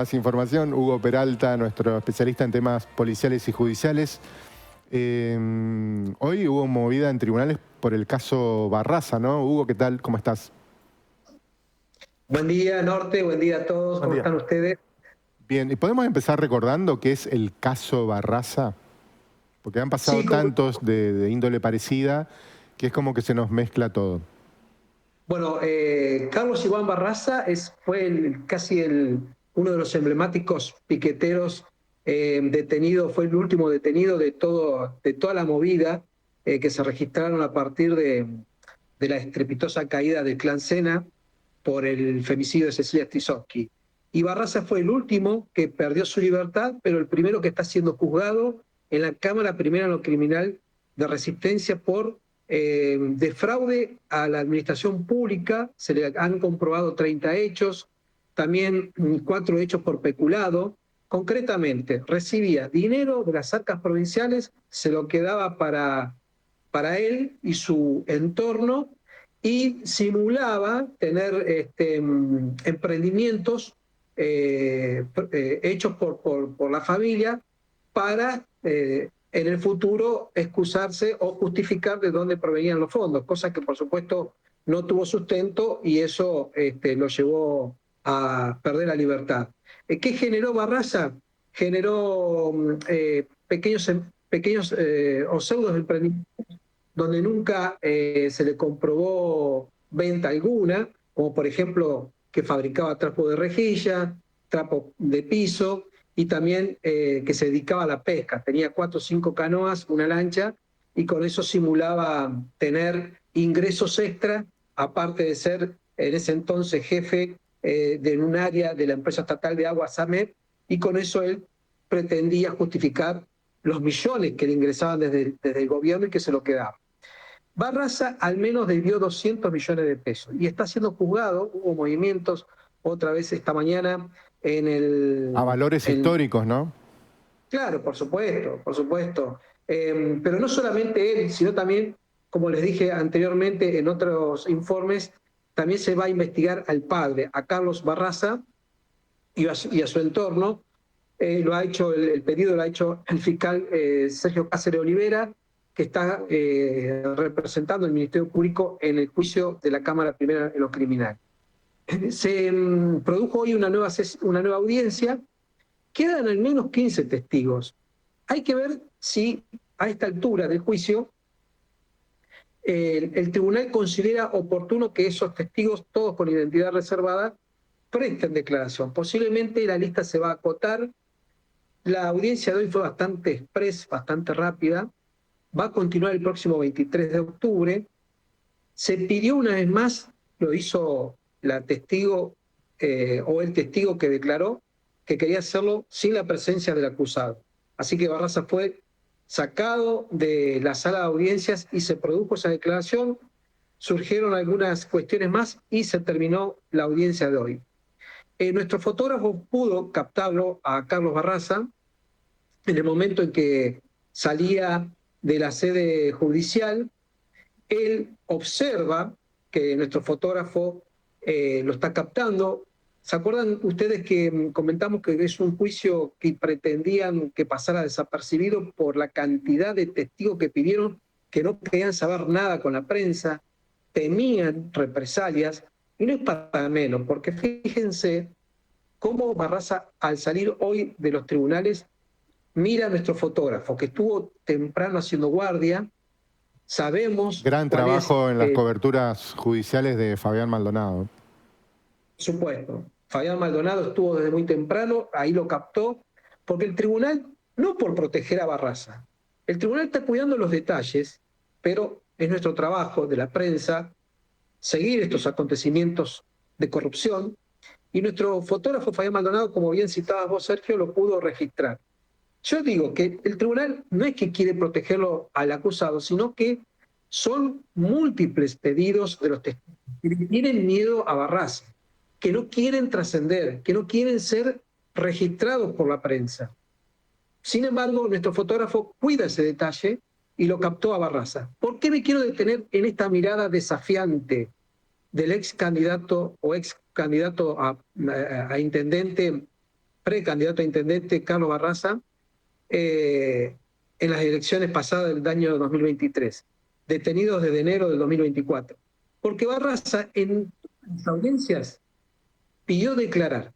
Más información, Hugo Peralta, nuestro especialista en temas policiales y judiciales. Hoy hubo movida en tribunales por el caso Barraza, ¿no? Hugo, ¿qué tal? ¿Cómo estás? Buen día, Norte, buen día a todos, Buen ¿cómo día. están ustedes? Bien, ¿y podemos empezar recordando qué es el caso Barraza? Porque han pasado Sí, como, tantos de índole parecida que es como que se nos mezcla todo. bueno, Carlos Iván Barraza fue uno de los emblemáticos piqueteros detenidos, fue el último detenido de toda la movida que se registraron a partir de la estrepitosa caída del clan Sena por el femicidio de Cecilia Strisovsky. Y Barraza fue el último que perdió su libertad, pero el primero que está siendo juzgado en la Cámara Primera en lo Criminal de Resistencia por defraude a la administración pública. Se le han comprobado 30 hechos, también 4 hechos por peculado. Concretamente, recibía dinero de las arcas provinciales, se lo quedaba para él y su entorno, y simulaba tener emprendimientos hechos por la familia para en el futuro excusarse o justificar de dónde provenían los fondos, cosa que por supuesto no tuvo sustento y eso lo llevó a perder la libertad. ¿Qué generó Barraza? Generó pequeños o pseudos emprendimientos donde nunca se le comprobó venta alguna, como por ejemplo que fabricaba trapo de rejilla, trapo de piso y también que se dedicaba a la pesca. Tenía 4 o 5 canoas, una lancha, y con eso simulaba tener ingresos extra, aparte de ser en ese entonces jefe de un área de la empresa estatal de agua SAMEP, y con eso él pretendía justificar los millones que le ingresaban desde el gobierno y que se lo quedaban. Barraza al menos debió 200 millones de pesos y está siendo juzgado. Hubo movimientos otra vez esta mañana en A valores históricos, ¿no? Claro, por supuesto, por supuesto. Pero no solamente él, sino también, como les dije anteriormente en otros informes, también se va a investigar al padre, a Carlos Barraza y a su entorno. Lo ha hecho, el pedido lo ha hecho el fiscal Sergio Cáceres Olivera, que está representando al Ministerio Público en el juicio de la Cámara Primera en lo criminal. Se produjo hoy una nueva audiencia. Quedan al menos 15 testigos. Hay que ver si a esta altura del juicio el tribunal considera oportuno que esos testigos, todos con identidad reservada, presten declaración. Posiblemente la lista se va a acotar. La audiencia de hoy fue bastante express, bastante rápida. Va a continuar el próximo 23 de octubre. Se pidió una vez más, lo hizo la testigo o el testigo que declaró, que quería hacerlo sin la presencia del acusado. Así que Barraza fue sacado de la sala de audiencias y se produjo esa declaración. Surgieron algunas cuestiones más y se terminó la audiencia de hoy. Nuestro fotógrafo pudo captarlo a Carlos Barraza en el momento en que salía de la sede judicial. Él observa que nuestro fotógrafo lo está captando. ¿Se acuerdan ustedes que comentamos que es un juicio que pretendían que pasara desapercibido por la cantidad de testigos que pidieron, que no querían saber nada con la prensa, temían represalias? Y no es para menos, porque fíjense cómo Barraza, al salir hoy de los tribunales, mira a nuestro fotógrafo, que estuvo temprano haciendo guardia. Sabemos Gran cuál es, trabajo en las coberturas judiciales de Fabián Maldonado. por supuesto. Fabián Maldonado estuvo desde muy temprano, ahí lo captó, porque el tribunal, no por proteger a Barraza, el tribunal está cuidando los detalles, pero es nuestro trabajo de la prensa seguir estos acontecimientos de corrupción, y nuestro fotógrafo Fabián Maldonado, como bien citabas vos, Sergio, lo pudo registrar. Yo digo que el tribunal no es que quiere protegerlo al acusado, sino que son múltiples pedidos de los testigos que tienen miedo a Barraza, que no quieren trascender, que no quieren ser registrados por la prensa. Sin embargo, nuestro fotógrafo cuida ese detalle y lo captó a Barraza. ¿Por qué me quiero detener en esta mirada desafiante del ex candidato o ex candidato a intendente precandidato a intendente, Carlos Barraza, en las elecciones pasadas del año 2023, detenidos desde enero del 2024. Porque Barraza en las audiencias pidió declarar,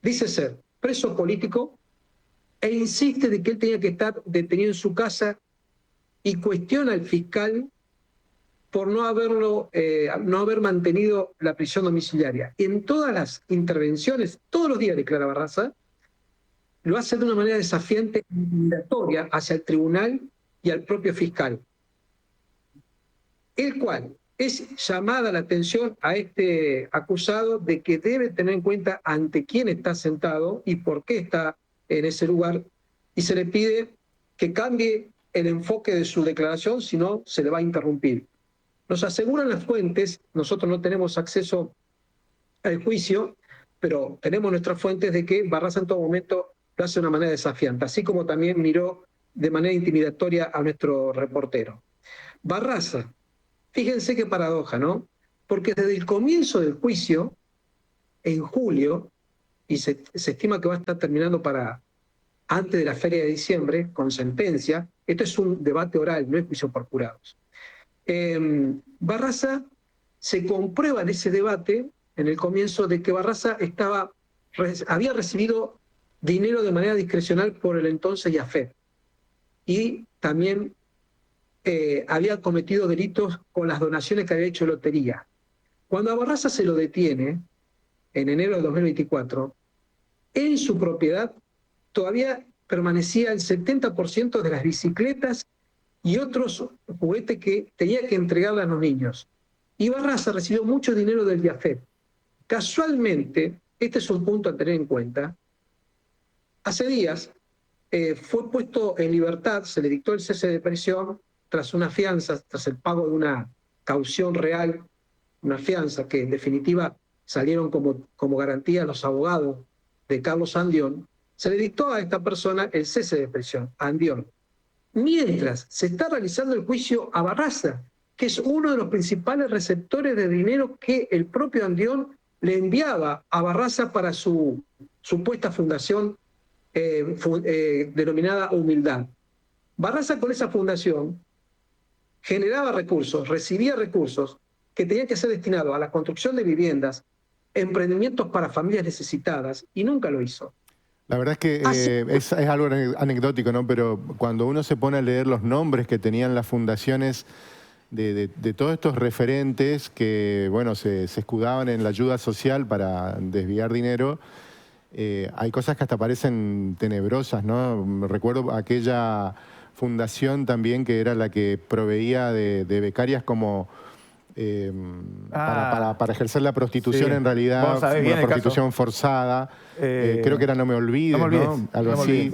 dice ser preso político e insiste de que él tenía que estar detenido en su casa y cuestiona al fiscal por no haber mantenido la prisión domiciliaria. En todas las intervenciones, todos los días declara Barraza, lo hace de una manera desafiante e intimidatoria hacia el tribunal y al propio fiscal, el cual es llamada la atención a este acusado de que debe tener en cuenta ante quién está sentado y por qué está en ese lugar, y se le pide que cambie el enfoque de su declaración, si no se le va a interrumpir. Nos aseguran las fuentes, nosotros no tenemos acceso al juicio, pero tenemos nuestras fuentes de que Barraza en todo momento lo hace de una manera desafiante, así como también miró de manera intimidatoria a nuestro reportero. Barraza, fíjense qué paradoja, ¿no? Porque desde el comienzo del juicio, en julio, y se estima que va a estar terminando para antes de la feria de diciembre, con sentencia, esto es un debate oral, no es juicio por jurados. Barraza se comprueba en ese debate, en el comienzo, de que Barraza había recibido dinero de manera discrecional por el entonces Yafet y también había cometido delitos con las donaciones que había hecho lotería. Cuando a Barraza se lo detiene, en enero de 2024, en su propiedad todavía permanecía el 70% de las bicicletas y otros juguetes que tenía que entregarle a los niños. Y Barraza recibió mucho dinero del Yafet. Casualmente, este es un punto a tener en cuenta, hace días fue puesto en libertad, se le dictó el cese de prisión tras una fianza, tras el pago de una caución real, una fianza que en definitiva salieron como garantía los abogados de Carlos Andión. Se le dictó a esta persona el cese de prisión, a Andión, mientras se está realizando el juicio a Barraza, que es uno de los principales receptores de dinero que el propio Andión le enviaba a Barraza para su supuesta fundación denominada Humildad. Barraza con esa fundación generaba recursos, recibía recursos que tenían que ser destinados a la construcción de viviendas, emprendimientos para familias necesitadas, y nunca lo hizo. La verdad es que es algo anecdótico, ¿no? Pero cuando uno se pone a leer los nombres que tenían las fundaciones de todos estos referentes que, bueno, se escudaban en la ayuda social para desviar dinero, hay cosas que hasta parecen tenebrosas, ¿no? Recuerdo aquella fundación también que era la que proveía de becarias como para ejercer la prostitución, sí. En realidad, una prostitución forzada. Creo que era No Me Olvides, ¿no? Algo así.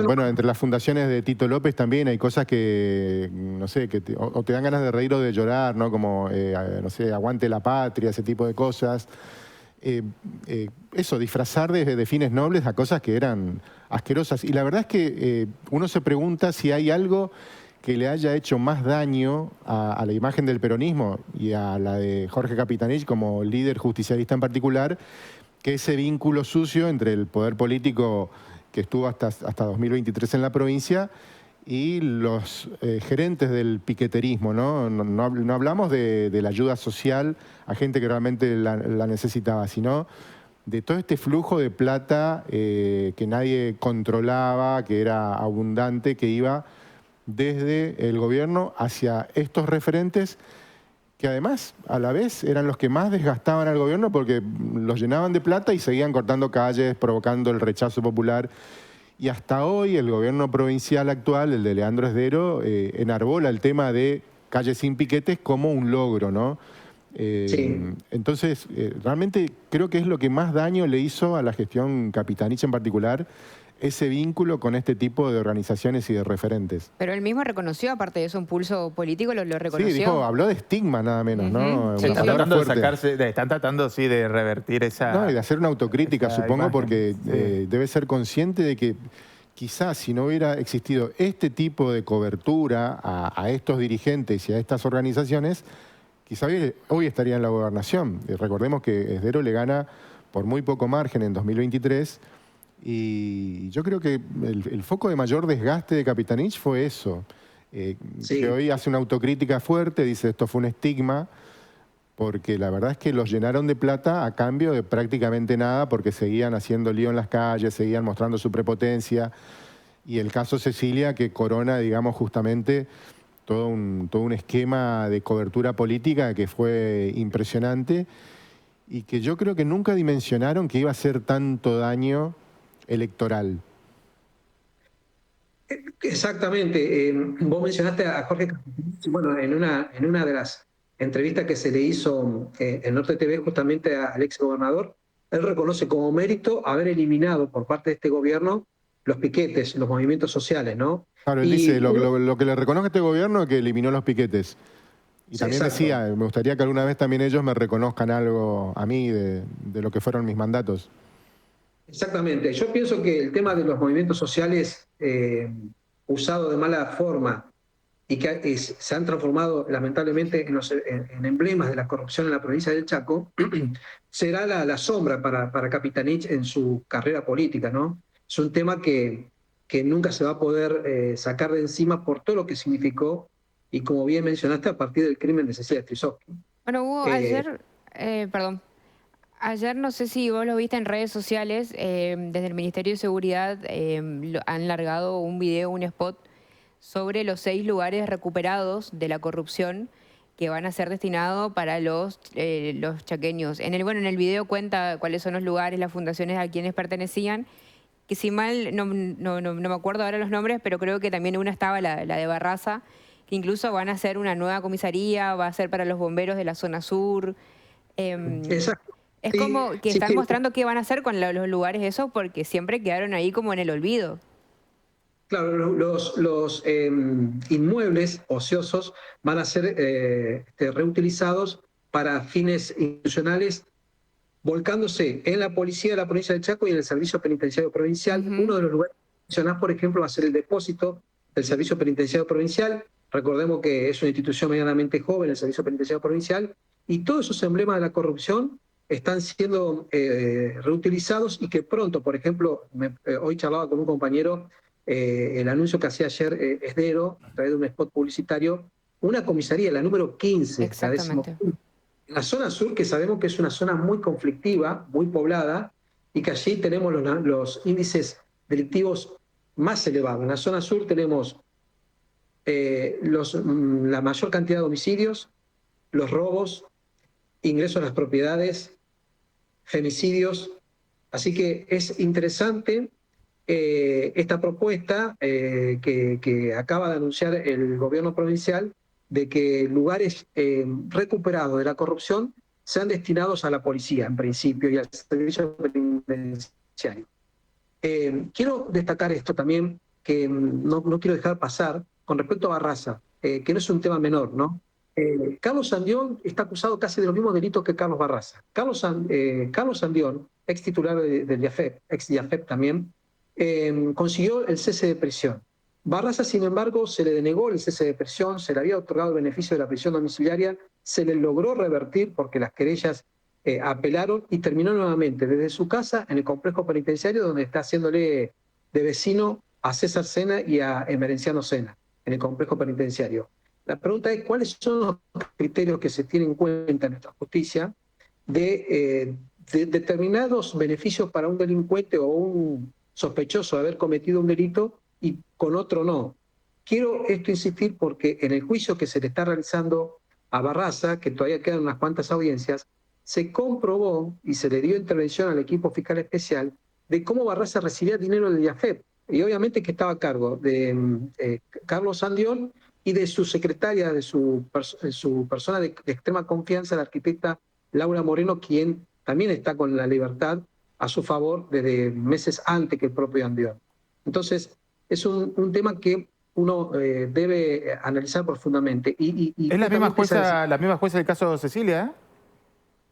Bueno, entre las fundaciones de Tito López también hay cosas que, no sé, que o te dan ganas de reír o de llorar, ¿no? Como, no sé, Aguante la Patria, ese tipo de cosas. Eso, disfrazar de fines nobles a cosas que eran asquerosas. Y la verdad es que uno se pregunta si hay algo que le haya hecho más daño a la imagen del peronismo y a la de Jorge Capitanich como líder justicialista en particular, que ese vínculo sucio entre el poder político que estuvo hasta 2023 en la provincia y los gerentes del piqueterismo, ¿no? No hablamos de la ayuda social a gente que realmente la necesitaba, sino de todo este flujo de plata que nadie controlaba, que era abundante, que iba desde el gobierno hacia estos referentes que además a la vez eran los que más desgastaban al gobierno porque los llenaban de plata y seguían cortando calles, provocando el rechazo popular. Y hasta hoy el gobierno provincial actual, el de Leandro Esdero, enarbola el tema de calles sin piquetes como un logro, ¿no? Sí. Entonces, realmente creo que es lo que más daño le hizo a la gestión Capitanich en particular, ese vínculo con este tipo de organizaciones y de referentes. Pero él mismo reconoció, aparte de eso, un pulso político, lo reconoció. Sí, dijo, habló de estigma nada menos, ¿no? Sí, están tratando de sacarse, están tratando, sí, de revertir esa... No, y de hacer una autocrítica, supongo, imagen, porque sí. Debe ser consciente de que quizás si no hubiera existido este tipo de cobertura a estos dirigentes y a estas organizaciones, quizás hoy estaría en la gobernación. Recordemos que Esdero le gana por muy poco margen en 2023. Y yo creo que el foco de mayor desgaste de Capitanich fue eso. Que Sí, hoy hace una autocrítica fuerte, dice esto fue un estigma, porque la verdad es que los llenaron de plata a cambio de prácticamente nada, porque seguían haciendo lío en las calles, seguían mostrando su prepotencia. Y el caso Cecilia, que corona, digamos, justamente todo un esquema de cobertura política que fue impresionante y que yo creo que nunca dimensionaron que iba a hacer tanto daño electoral. exactamente. Vos mencionaste a Jorge Capitanich, bueno, en una de las entrevistas que se le hizo en Norte TV justamente al ex gobernador, él reconoce como mérito haber eliminado por parte de este gobierno los piquetes, los movimientos sociales, ¿no? Claro, él dice, Y uno, lo que le reconozco a este gobierno es que eliminó los piquetes. Y sí, también exacto. decía, me gustaría que alguna vez también ellos me reconozcan algo a mí de lo que fueron mis mandatos. Exactamente. Yo pienso que el tema de los movimientos sociales usados de mala forma y que se han transformado lamentablemente en emblemas de la corrupción en la provincia del Chaco, será la sombra para Capitanich en su carrera política, ¿no? Es un tema que nunca se va a poder sacar de encima por todo lo que significó y como bien mencionaste a partir del crimen de Cecilia Strisovsky. Bueno, Hugo, Eh, perdón, ayer no sé si vos lo viste en redes sociales, desde el Ministerio de Seguridad han largado un video, un spot sobre los 6 lugares recuperados de la corrupción que van a ser destinados para los chaqueños. Bueno, en el video cuenta cuáles son los lugares, las fundaciones a quienes pertenecían, que si mal no me acuerdo ahora los nombres, pero creo que también una estaba la de Barraza, que incluso van a hacer una nueva comisaría, va a ser para los bomberos de la zona sur. Em, exacto. es Sí, como que sí, están sí. mostrando qué van a hacer con los lugares esos, porque siempre quedaron ahí como en el olvido. Claro, los inmuebles ociosos van a ser reutilizados para fines institucionales, volcándose en la policía de la provincia del Chaco y en el servicio penitenciario provincial. Ujú. Uno de los lugares que mencionás, por ejemplo, va a ser el depósito del servicio penitenciario provincial. Recordemos que es una institución medianamente joven, el servicio penitenciario provincial, y todos esos emblemas de la corrupción están siendo reutilizados y que pronto, por ejemplo, hoy charlaba con un compañero el anuncio que hacía ayer Esdero, a través de un spot publicitario, una comisaría, la número 15, la Exactamente. 15ª, en la zona sur, que sabemos que es una zona muy conflictiva, muy poblada, y que allí tenemos los índices delictivos más elevados. En la zona sur tenemos la mayor cantidad de homicidios, los robos, ingresos a las propiedades, femicidios. Así que es interesante esta propuesta que acaba de anunciar el gobierno provincial de que lugares recuperados de la corrupción sean destinados a la policía, en principio, y al servicio penitenciario. Quiero destacar esto también, que no quiero dejar pasar, con respecto a Barraza, que no es un tema menor, ¿no? Carlos Sandión está acusado casi de los mismos delitos que Carlos Barraza. Carlos Sandión, ex titular del IAFEP, ex IAFEP también, consiguió el cese de prisión. Barraza, sin embargo, se le denegó el cese de prisión, se le había otorgado el beneficio de la prisión domiciliaria, se le logró revertir porque las querellas apelaron y terminó nuevamente desde su casa en el complejo penitenciario donde está haciéndole de vecino a César Sena y a Emerenciano Sena, en el complejo penitenciario. La pregunta es cuáles son los criterios que se tienen en cuenta en nuestra justicia de determinados beneficios para un delincuente o un sospechoso de haber cometido un delito y con otro no. Quiero esto insistir porque en el juicio que se le está realizando a Barraza, que todavía quedan unas cuantas audiencias, se comprobó y se le dio intervención al equipo fiscal especial de cómo Barraza recibía dinero del IAFEP. Y obviamente que estaba a cargo de Carlos Sandión y de su secretaria, de su persona de extrema confianza, la arquitecta Laura Moreno, quien también está con la libertad a su favor desde meses antes que el propio Andión. Entonces, es un tema que uno debe analizar profundamente. Y Es justamente la misma jueza del caso Cecilia, ¿eh?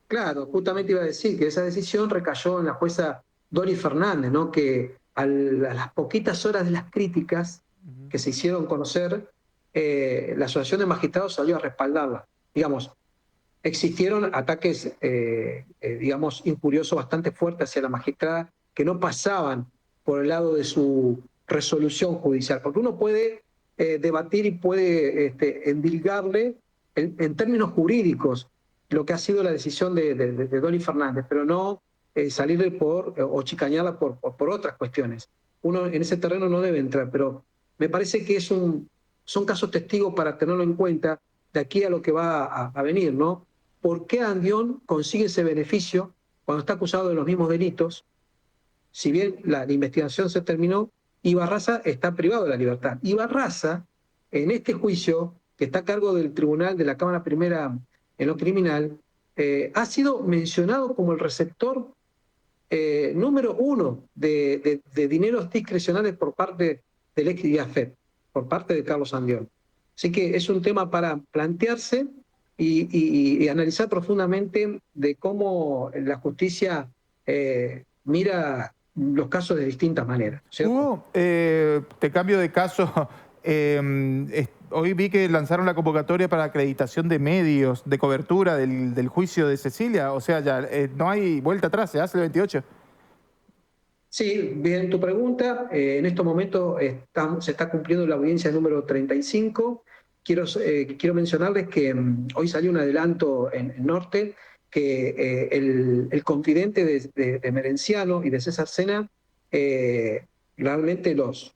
claro, justamente iba a decir que esa decisión recayó en la jueza Dori Fernández, ¿no? Que a las poquitas horas de las críticas que se hicieron conocer, la Asociación de Magistrados salió a respaldarla. Digamos, existieron ataques, digamos, injuriosos bastante fuertes hacia la magistrada que no pasaban por el lado de su resolución judicial, porque uno puede debatir y puede endilgarle en términos jurídicos lo que ha sido la decisión de Dolly Fernández, pero no salirle o chicañarla por otras cuestiones. Uno en ese terreno no debe entrar, pero me parece que son casos testigos para tenerlo en cuenta de aquí a lo que va a venir, ¿no? ¿Por qué Andión consigue ese beneficio cuando está acusado de los mismos delitos? Si bien la investigación se terminó, y Barraza está privado de la libertad. Y Barraza, en este juicio, que está a cargo del tribunal de la Cámara Primera en lo criminal, ha sido mencionado como el receptor número 1 de dineros discrecionales por parte del ex IAFET, por parte de Carlos Andión. Así que es un tema para plantearse y analizar profundamente de cómo la justicia mira los casos de distintas maneras, ¿cierto? Hugo, te cambio de caso. Hoy vi que lanzaron la convocatoria para acreditación de medios de cobertura del juicio de Cecilia. O sea, ya no hay vuelta atrás, se hace el 28. Sí, bien tu pregunta. En estos momentos se está cumpliendo la audiencia número 35. Quiero mencionarles que hoy salió un adelanto en Norte que el confidente de Merenciano y de César Sena realmente los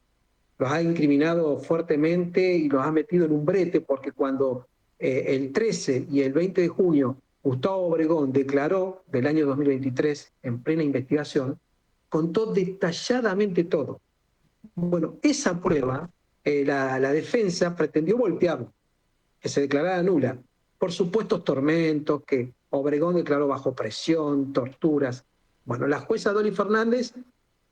ha incriminado fuertemente y los ha metido en un brete, porque cuando el 13 y el 20 de junio Gustavo Obregón declaró del año 2023 en plena investigación, contó detalladamente todo. Bueno, esa prueba la defensa pretendió voltearla, que se declarara nula, por supuestos tormentos, que Obregón declaró bajo presión, torturas. Bueno, la jueza Dolly Fernández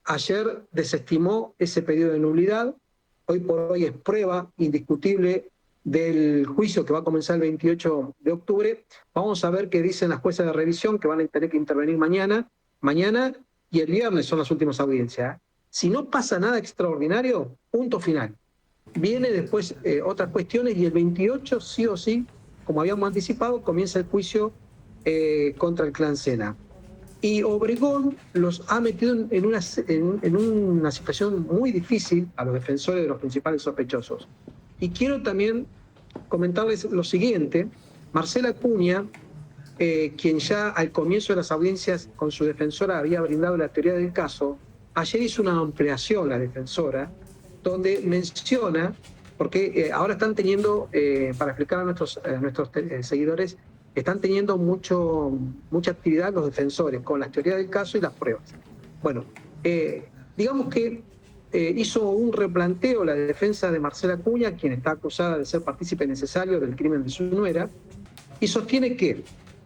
ayer desestimó ese pedido de nulidad. Hoy por hoy es prueba indiscutible del juicio que va a comenzar el 28 de octubre. Vamos a ver qué dicen las juezas de revisión, que van a tener que intervenir mañana y el viernes son las últimas audiencias. Si no pasa nada extraordinario, punto final. Viene después otras cuestiones y el 28 sí o sí, como habíamos anticipado, comienza el juicio contra el clan Sena. Y Obregón los ha metido en una situación muy difícil a los defensores de los principales sospechosos. Y quiero también comentarles lo siguiente. Marcela Acuña, quien ya al comienzo de las audiencias con su defensora había brindado la teoría del caso, ayer hizo una ampliación, la defensora, donde menciona, porque ahora están teniendo, para explicar a nuestros seguidores, están teniendo mucha actividad los defensores con las teorías del caso y las pruebas. Bueno, digamos que hizo un replanteo la defensa de Marcela Acuña, quien está acusada de ser partícipe necesario del crimen de su nuera, y sostiene que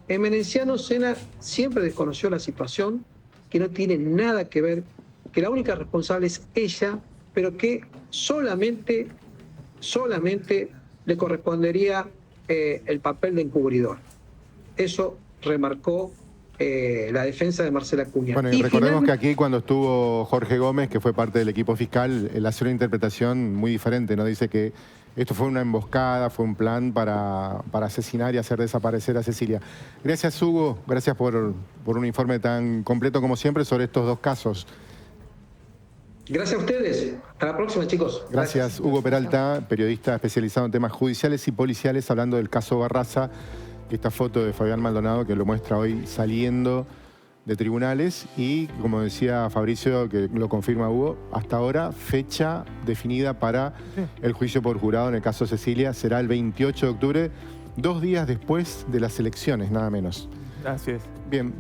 Merenciano Sena siempre desconoció la situación, que no tiene nada que ver, que la única responsable es ella, pero que solamente le correspondería el papel de encubridor. Eso remarcó la defensa de Marcela Acuña. Bueno, y recordemos que aquí cuando estuvo Jorge Gómez, que fue parte del equipo fiscal, él hace una interpretación muy diferente, ¿no? Dice que esto fue una emboscada, fue un plan para asesinar y hacer desaparecer a Cecilia. Gracias, Hugo. Gracias por un informe tan completo como siempre sobre estos dos casos. Gracias a ustedes. Hasta la próxima, chicos. Gracias, Hugo Peralta, periodista especializado en temas judiciales y policiales, hablando del caso Barraza. Esta foto de Fabián Maldonado que lo muestra hoy saliendo de tribunales y, como decía Fabricio, que lo confirma Hugo, hasta ahora fecha definida para el juicio por jurado en el caso Cecilia será el 28 de octubre, 2 días después de las elecciones, nada menos. Así es. Bien.